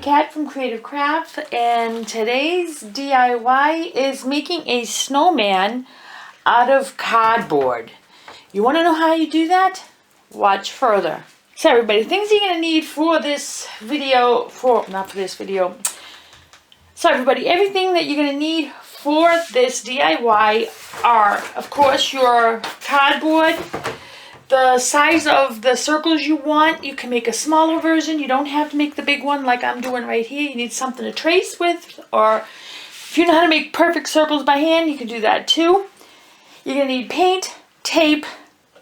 Kat from Creative Craft, and today's DIY is making a snowman out of cardboard. You want to know how you do that? Watch further. So everybody, things you're going to need for this video, So everybody, everything that you're going to need for this DIY are, of course, your cardboard, the size of the circles you want. You can make a smaller version. You don't have to make the big one like I'm doing right here. You need something to trace with, or if you know how to make perfect circles by hand, you can do that too. You're going to need paint, tape,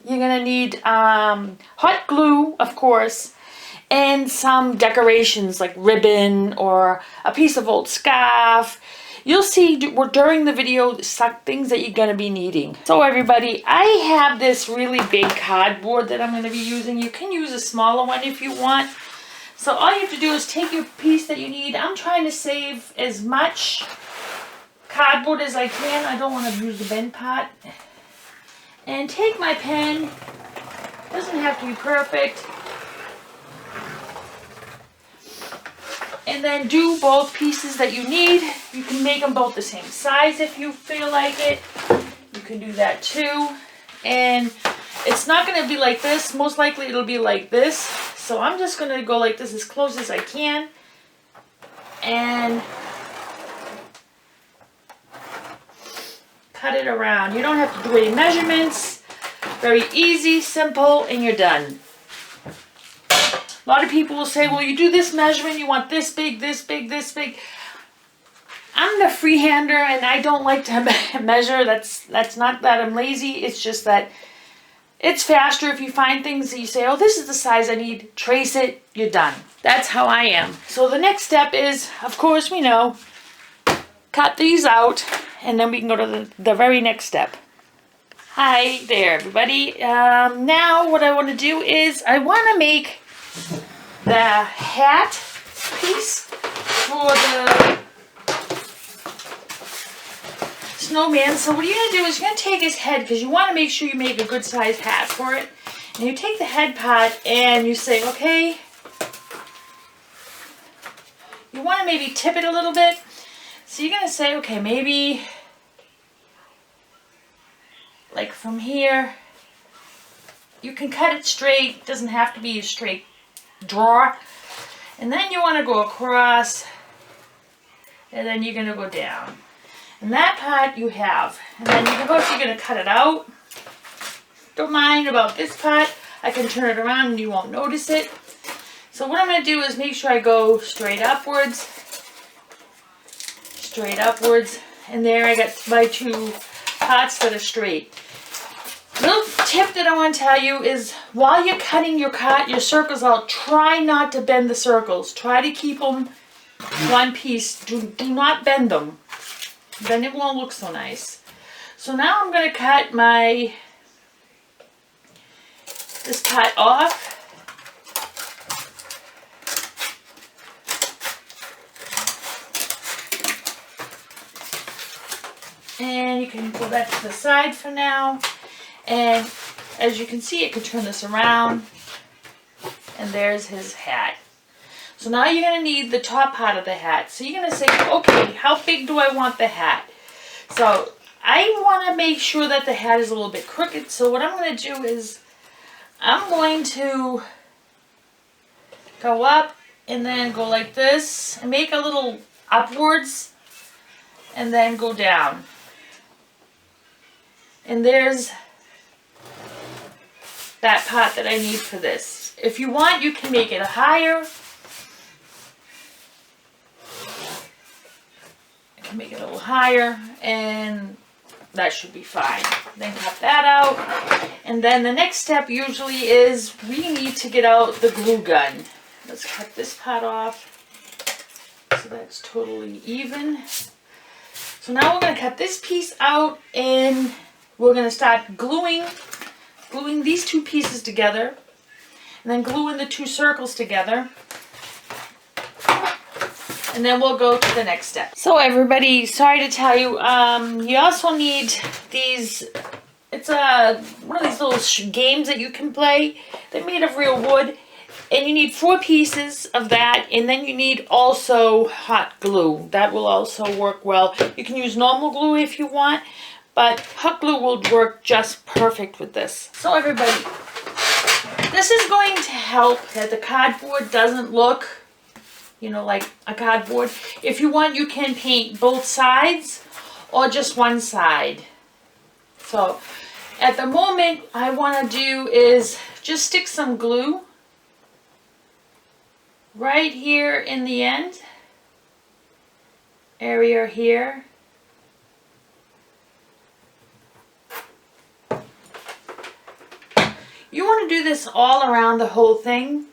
you're going to need hot glue, of course, and some decorations like ribbon or a piece of old scarf. You'll see during the video some things that you're going to be needing. So everybody, I have this really big cardboard that I'm going to be using. You can use a smaller one if you want. So all you have to do is take your piece that you need. I'm trying to save as much cardboard as I can. I don't want to use the bend part. And take my pen. Doesn't have to be perfect. And then do both pieces that you need. You can make them both the same size if you feel like it. You can do that too. And it's not going to be like this. Most likely it'll be like this. So I'm just going to go like this as close as I can. And cut it around. You don't have to do any measurements. Very easy, simple, and you're done. A lot of people will say, well, you do this measurement, you want this big, this big, this big. I'm the freehander and I don't like to measure. That's not that I'm lazy. It's just that it's faster if you find things that you say, oh, this is the size I need. Trace it, you're done. That's how I am. So the next step is, of course, we know, cut these out, and then we can go to the very next step. Hi there, everybody. Now what I want to do is I want to make the hat piece for the snowman. So what you're going to do is you're going to take his head, because you want to make sure you make a good sized hat for it. And you take the head part and you say, okay, you want to maybe tip it a little bit. So you're going to say, okay, maybe like from here. You can cut it straight. It doesn't have to be a straight draw. And then you want to go across, and then you're going to go down. And that part you have. And then you're going to cut it out. Don't mind about this part. I can turn it around and you won't notice it. So what I'm going to do is make sure I go straight upwards. Straight upwards. And there I got my two parts that are straight. Little tip that I want to tell you is while you're cutting your circles out, try not to bend the circles. Try to keep them one piece. Do not bend them. Then it won't look so nice. So now I'm going to cut this part off. And you can pull that to the side for now. And as you can see, it can turn this around. And there's his hat. So now you're going to need the top part of the hat. So you're going to say, okay, how big do I want the hat? So I want to make sure that the hat is a little bit crooked. So what I'm going to do is I'm going to go up and then go like this and make a little upwards and then go down. And there's that part that I need for this. If you want, you can make it higher. I can make it a little higher, and that should be fine. Then cut that out. And then the next step usually is we need to get out the glue gun. Let's cut this part off so that's totally even. So now we're going to cut this piece out, and we're going to start gluing these two pieces together, and then gluing the two circles together. and then we'll go to the next step. So everybody, sorry to tell you, you also need these, it's one of these little games that you can play. They're made of real wood, and you need 4 pieces of that, and then you need also hot glue. That will also work well. You can use normal glue if you want, but hot glue will work just perfect with this. So everybody, this is going to help that the cardboard doesn't look, you know, like a cardboard. If you want, you can paint both sides or just one side. So at the moment, I want to do is just stick some glue right here in the end area here. You want to do this all around the whole thing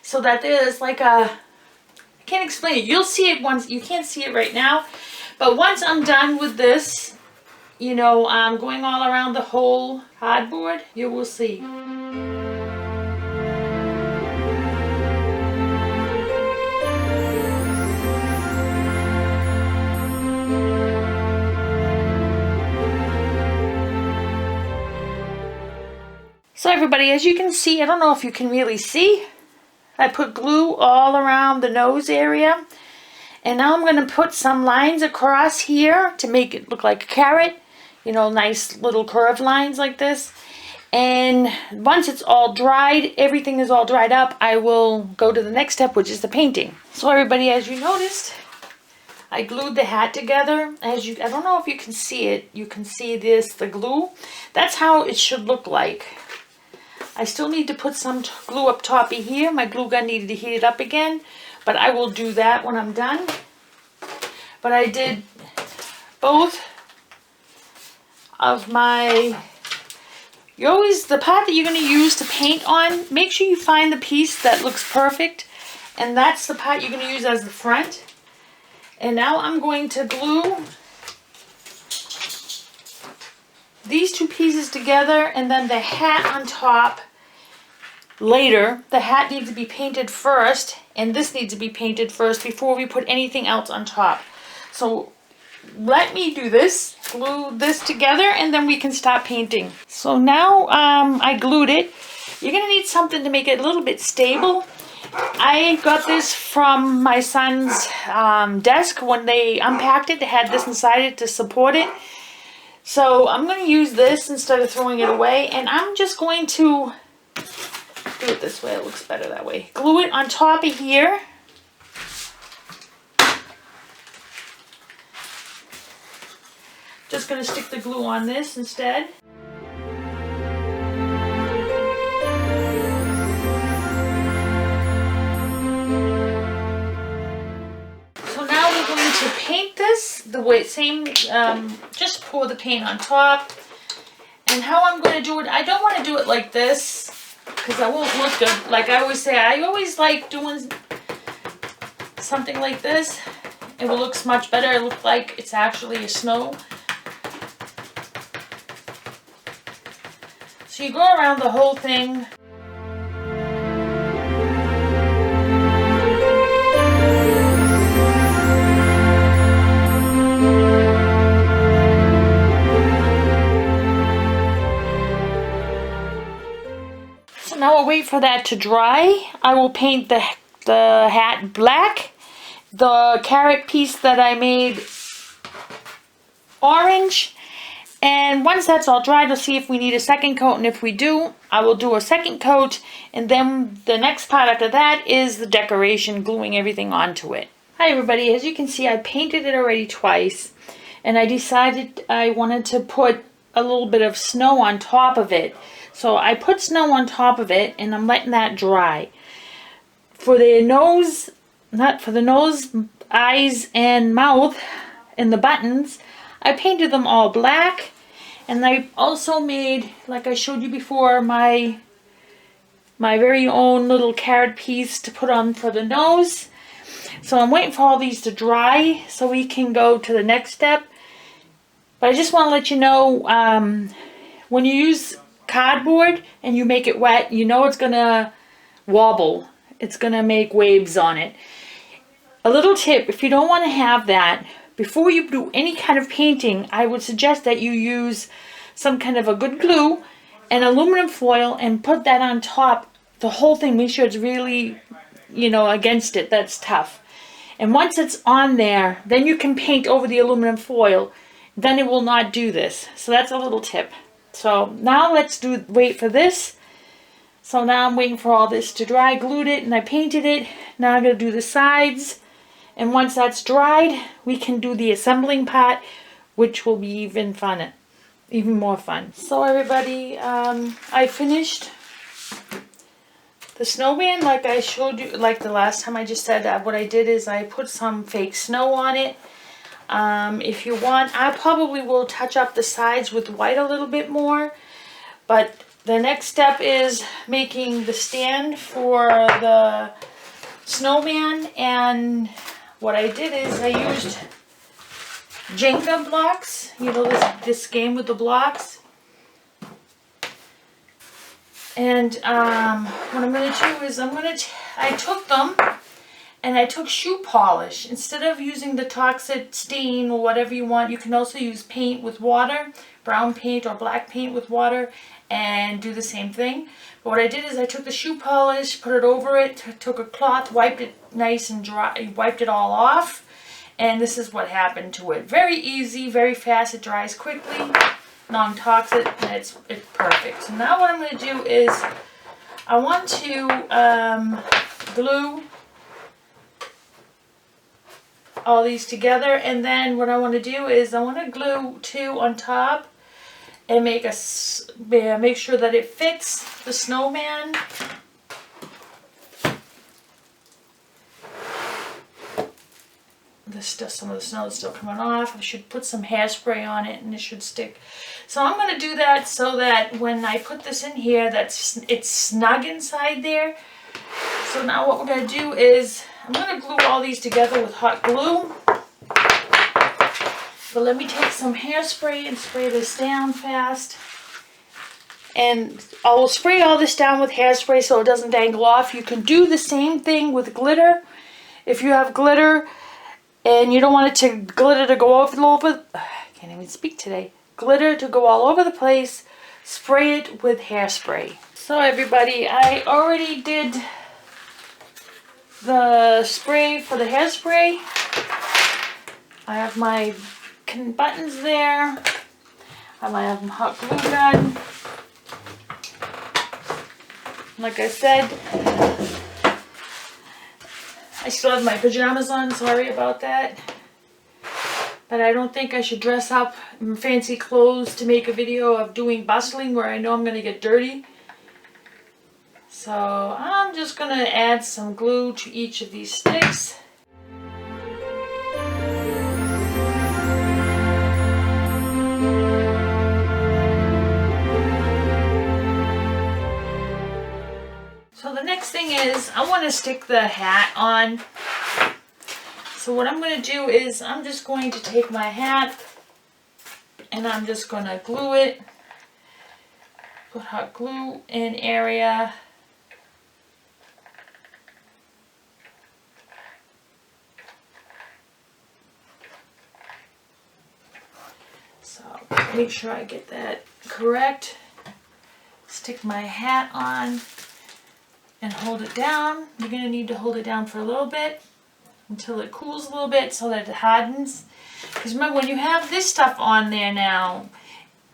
so that there's like a, I can't explain it. You'll see it once, you can't see it right now, but once I'm done with this, you know, going all around the whole cardboard, you will see. So everybody, as you can see, I don't know if you can really see, I put glue all around the nose area. And now I'm going to put some lines across here to make it look like a carrot. You know, nice little curved lines like this. And once it's all dried, everything is all dried up, I will go to the next step, which is the painting. So everybody, as you noticed, I glued the hat together. I don't know if you can see it. You can see this, the glue. That's how it should look like. I still need to put some glue up toppy here. My glue gun needed to heat it up again, but I will do that when I'm done. But I did both of my, the part that you're going to use to paint on, make sure you find the piece that looks perfect, and that's the part you're going to use as the front. And now I'm going to glue these 2 pieces together, and then the hat on top later. The hat needs to be painted first, and this needs to be painted first before we put anything else on top. So let me do this, glue this together, and then we can start painting. So now I glued it. You're going to need something to make it a little bit stable. I got this from my son's desk. When they unpacked it, they had this inside it to support it. So I'm going to use this instead of throwing it away, and I'm just going to do it this way. It looks better that way. Glue it on top of here. Just going to stick the glue on this instead. To paint this the way same, just pour the paint on top. And how I'm going to do it, I don't want to do it like this because I won't look good. Like I always say, I always like doing something like this. It will look much better. It looks like it's actually a snow. So you go around the whole thing. Now I'll wait for that to dry. I will paint the hat black. The carrot piece that I made orange. And once that's all dried, we'll see if we need a second coat. And if we do, I will do a second coat. And then the next part after that is the decoration, gluing everything onto it. Hi everybody, as you can see, I painted it already twice. And I decided I wanted to put a little bit of snow on top of it. So I put snow on top of it, and I'm letting that dry. For the nose, eyes, and mouth, and the buttons, I painted them all black. And I also made, like I showed you before, my very own little carrot piece to put on for the nose. So I'm waiting for all these to dry so we can go to the next step. But I just want to let you know, when you use cardboard and you make it wet, you know it's gonna wobble. It's gonna make waves on it. A little tip, if you don't want to have that, before you do any kind of painting, I would suggest that you use some kind of a good glue and aluminum foil and put that on top. The whole thing, make sure it's really, you know, against it. That's tough. And once it's on there, then you can paint over the aluminum foil. Then it will not do this. So that's a little tip. So now let's wait for this. So now I'm waiting for all this to dry. I glued it and I painted it. Now I'm going to do the sides. And once that's dried, we can do the assembling part, which will be even funner, even more fun. So everybody, I finished the snowman like I showed you, like the last time I just said. What I did is I put some fake snow on it. If you want, I probably will touch up the sides with white a little bit more. But the next step is making the stand for the snowman. And what I did is I used Jenga blocks. You know, this game with the blocks. And what I'm going to do is I took them and I took shoe polish. Instead of using the toxic stain or whatever you want, you can also use paint with water, brown paint or black paint with water, and do the same thing. But what I did is I took the shoe polish, put it over it, took a cloth, wiped it nice and dry, wiped it all off, and this is what happened to it. Very easy, very fast, it dries quickly, non-toxic, and it's perfect. So now what I'm going to do is I want to glue all these together, and then what I want to do is I want to glue two on top and make sure that it fits the snowman. Some of the snow is still coming off. I should put some hairspray on it and it should stick. So I'm going to do that so that when I put this in here, it's snug inside there. So now what we're going to do is I'm going to glue all these together with hot glue. So let me take some hairspray and spray this down fast. And I will spray all this down with hairspray so it doesn't dangle off. You can do the same thing with glitter. If you have glitter and you don't want glitter to go all over, I can't even speak today. Glitter to go all over the place, spray it with hairspray. So everybody, I already did the spray for the hairspray. I have my buttons there. I might have my hot glue gun. Like I said, I still have my pajamas on, sorry about that. But I don't think I should dress up in fancy clothes to make a video of doing bustling where I know I'm going to get dirty. So I'm just going to add some glue to each of these sticks. So the next thing is I want to stick the hat on. So what I'm going to do is I'm just going to take my hat and I'm just going to glue it. Put hot glue in area. So make sure I get that correct. Stick my hat on and hold it down. You're going to need to hold it down for a little bit until it cools a little bit so that it hardens. Because remember, when you have this stuff on there now,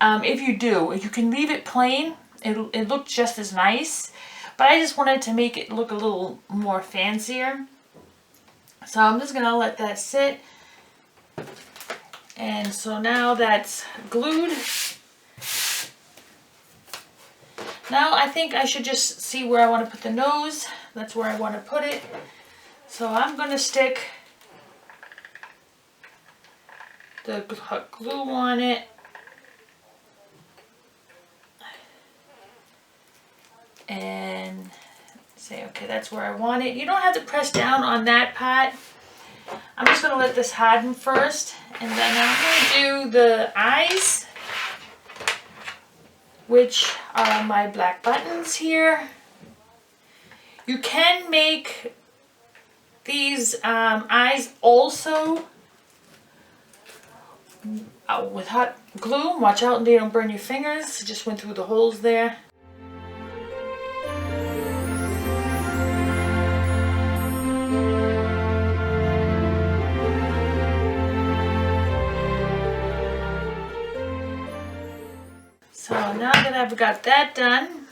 if you do, you can leave it plain. It looks just as nice. But I just wanted to make it look a little more fancier. So I'm just going to let that sit. And so now that's glued. Now I think I should just see where I want to put the nose. That's where I want to put it. So I'm going to stick the hot glue on it. And say, okay, that's where I want it. You don't have to press down on that part. I'm just going to let this harden first. And then I'm going to do the eyes, which are my black buttons here. You can make these eyes also with hot glue. Watch out they don't burn your fingers. Just went through the holes there. So now that I've got that done,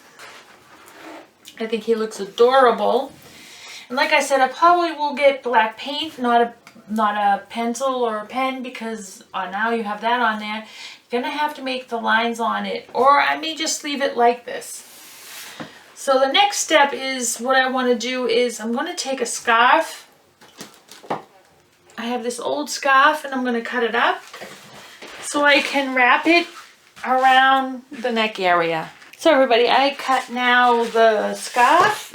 I think he looks adorable. And like I said, I probably will get black paint, not a pencil or a pen, because now you have that on there. You're gonna have to make the lines on it, or I may just leave it like this. So the next step is, what I want to do is I'm going to take a scarf. I have this old scarf and I'm going to cut it up so I can wrap it around the neck area. So everybody, I cut now the scarf,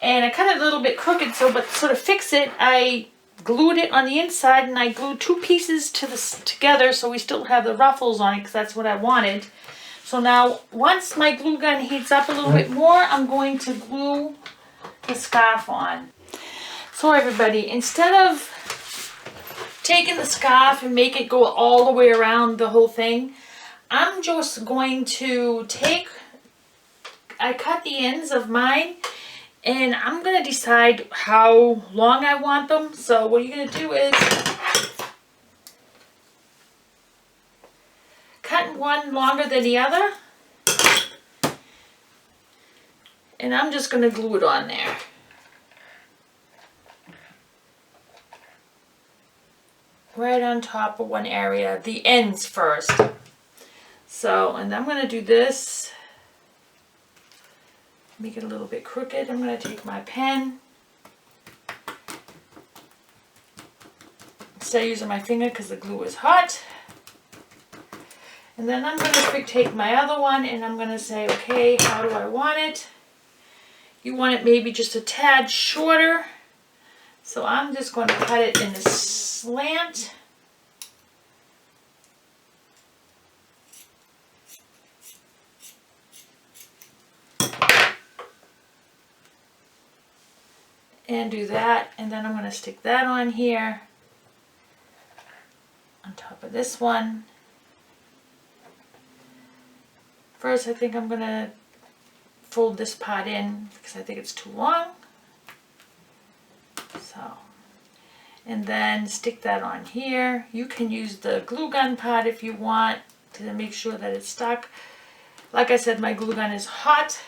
and I cut it a little bit crooked, so but sort of fix it, I glued it on the inside, and I glued two pieces together so we still have the ruffles on it, because that's what I wanted. So now once my glue gun heats up a little bit more, I'm going to glue the scarf on. So everybody, instead of taking the scarf and make it go all the way around the whole thing, I'm just going to I cut the ends of mine, and I'm going to decide how long I want them. So what you're going to do is cut one longer than the other, and I'm just going to glue it on there. Right on top of one area, the ends first. So, and I'm going to do this, make it a little bit crooked. I'm going to take my pen, instead of using my finger because the glue is hot. And then I'm going to take my other one and I'm going to say, okay, how do I want it? You want it maybe just a tad shorter. So I'm just going to cut it in a slant. And do that, and then I'm going to stick that on here on top of this one. First, I think I'm going to fold this part in because I think it's too long. So, and then stick that on here. You can use the glue gun part if you want to make sure that it's stuck. Like I said, my glue gun is hot.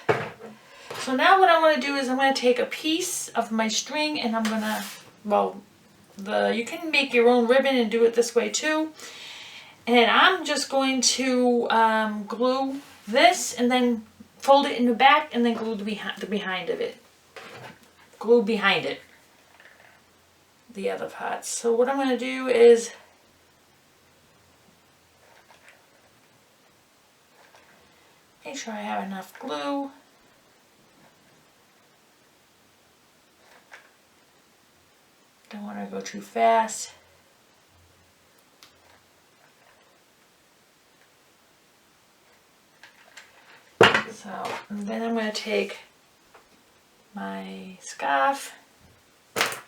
So now what I want to do is I'm going to take a piece of my string and I'm going to, well, you can make your own ribbon and do it this way too. And I'm just going to glue this and then fold it in the back and then glue the behind of it. Glue behind it, the other parts. So what I'm going to do is make sure I have enough glue. Don't want to go too fast. So, and then I'm going to take my scarf. If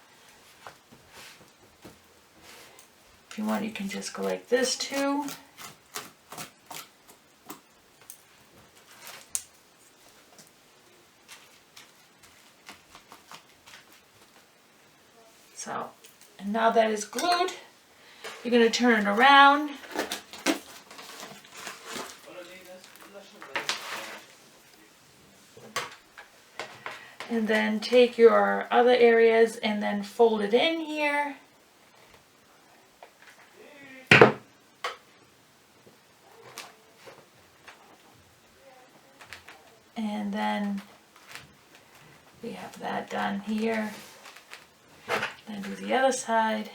you want, you can just go like this too. So, and now that it's glued, you're going to turn it around. And then take your other areas and then fold it in here. And then we have that done here. Then do the other side.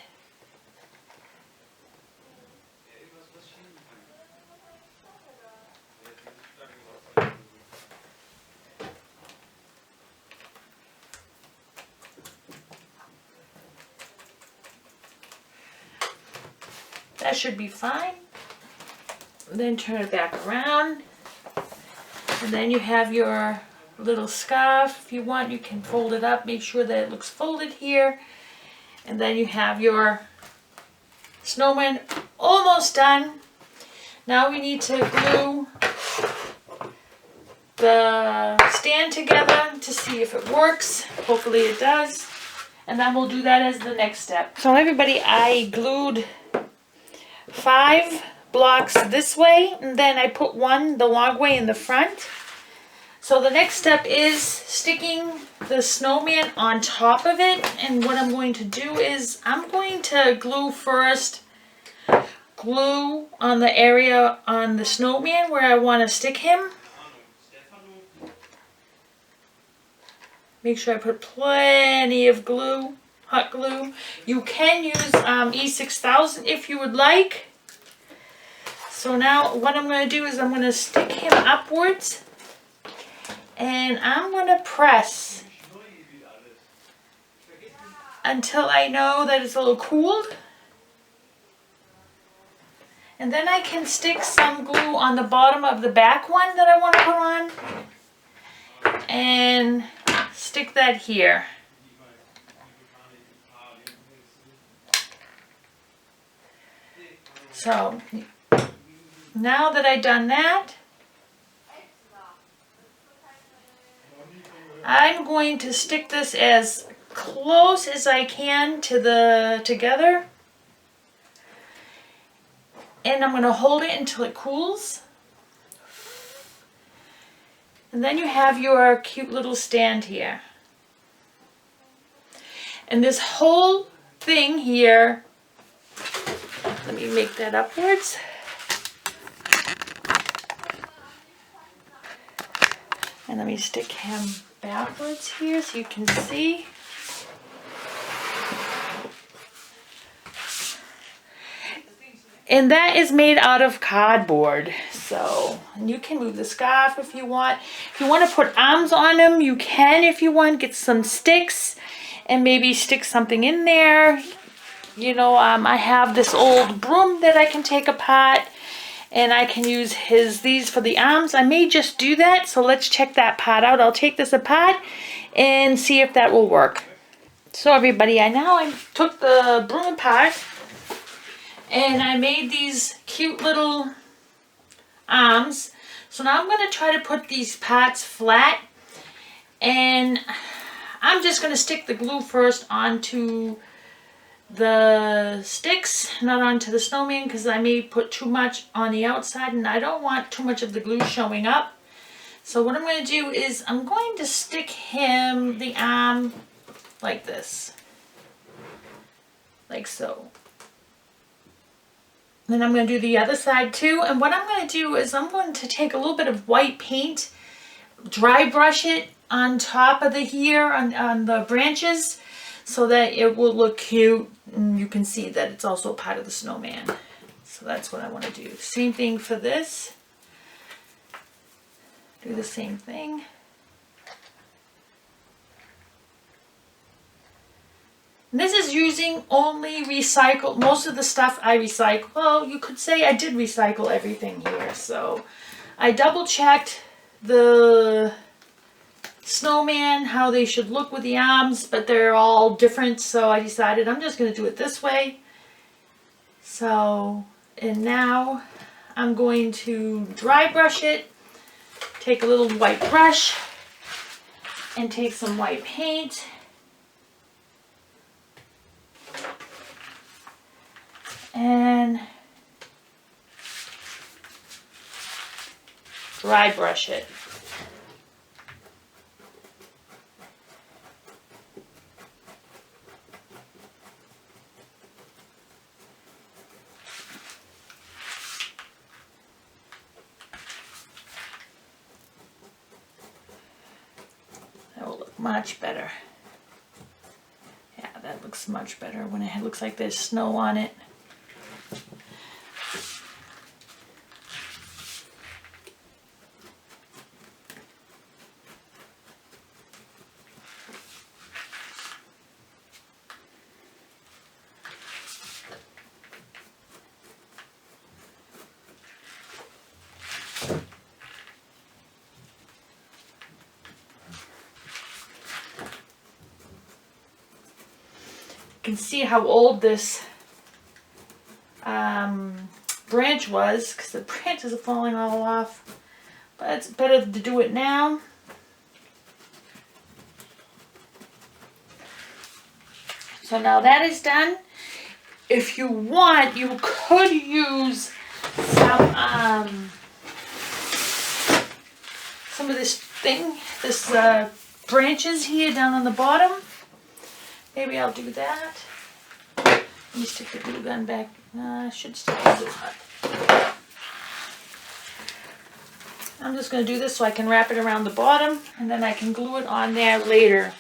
That should be fine. Then turn it back around. And then you have your little scarf. If you want, you can fold it up. Make sure that it looks folded here. And then you have your snowman almost done. Now we need to glue the stand together to see if it works. Hopefully it does. And then we'll do that as the next step. So everybody, I glued 5 blocks this way, and then I put one the long way in the front. So the next step is sticking the snowman on top of it. And what I'm going to do is I'm going to glue first, glue on the area on the snowman where I want to stick him. Make sure I put plenty of glue, hot glue. You can use E6000 if you would like. So now what I'm going to do is I'm going to stick him upwards. And I'm going to press until I know that it's a little cooled. And then I can stick some glue on the bottom of the back one that I want to put on. And stick that here. So now that I've done that, I'm going to stick this as close as I can to the together. And I'm going to hold it until it cools. And then you have your cute little stand here. And this whole thing here, let me make that upwards. And let me stick him backwards here so you can see. And that is made out of cardboard. So, and you can move the scarf if you want. If you want to put arms on them, you can if you want. Get some sticks and maybe stick something in there. You know, I have this old broom that I can take apart. And I can use these for the arms. I may just do that. So let's check that part out. I'll take this apart and see if that will work. So everybody, I took the broom apart. And I made these cute little arms. So now I'm going to try to put these parts flat. And I'm just going to stick the glue first onto the sticks, not onto the snowman, because I may put too much on the outside and I don't want too much of the glue showing up. So what I'm going to do is I'm going to stick him, the arm, like this. Like so. Then I'm going to do the other side too. And what I'm going to do is I'm going to take a little bit of white paint, dry brush it on top of the on the branches so that it will look cute. And you can see that it's also part of the snowman. So that's what I want to do. Same thing for this. Do the same thing. This is using only recycled. Most of the stuff I recycle. Well, you could say I did recycle everything here. So I double checked the snowman, how they should look with the arms, but they're all different. So I decided I'm just going to do it this way. So, and now I'm going to dry brush it. Take a little white brush and take some white paint. And dry brush it. That will look much better. Yeah, that looks much better when it looks like there's snow on it. can see how old this branch was, because the branches are falling all off. But it's better to do it now. So now that is done. If you want, you could use some of this branches here down on the bottom. Maybe I'll do that. Let me stick the glue gun back. I should stick the glue gun. I'm just going to do this so I can wrap it around the bottom, and then I can glue it on there later.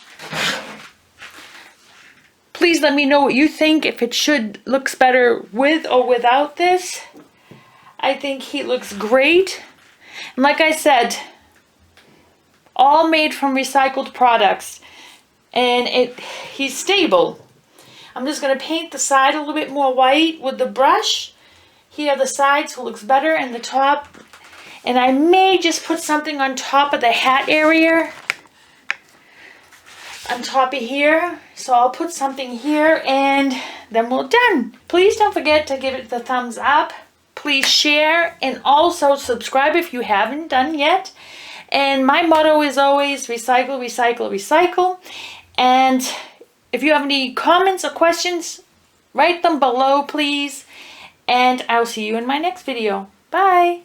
Please let me know what you think, if it looks better with or without this. I think he looks great. And like I said, all made from recycled products. And he's stable. I'm just going to paint the side a little bit more white with the brush. Here the side so it looks better, and the top. And I may just put something on top of the hat area. On top of here. So I'll put something here, and then we're done. Please don't forget to give it the thumbs up. Please share, and also subscribe if you haven't done yet. And my motto is always recycle, recycle, recycle. And if you have any comments or questions, write them below, please. And I'll see you in my next video. Bye.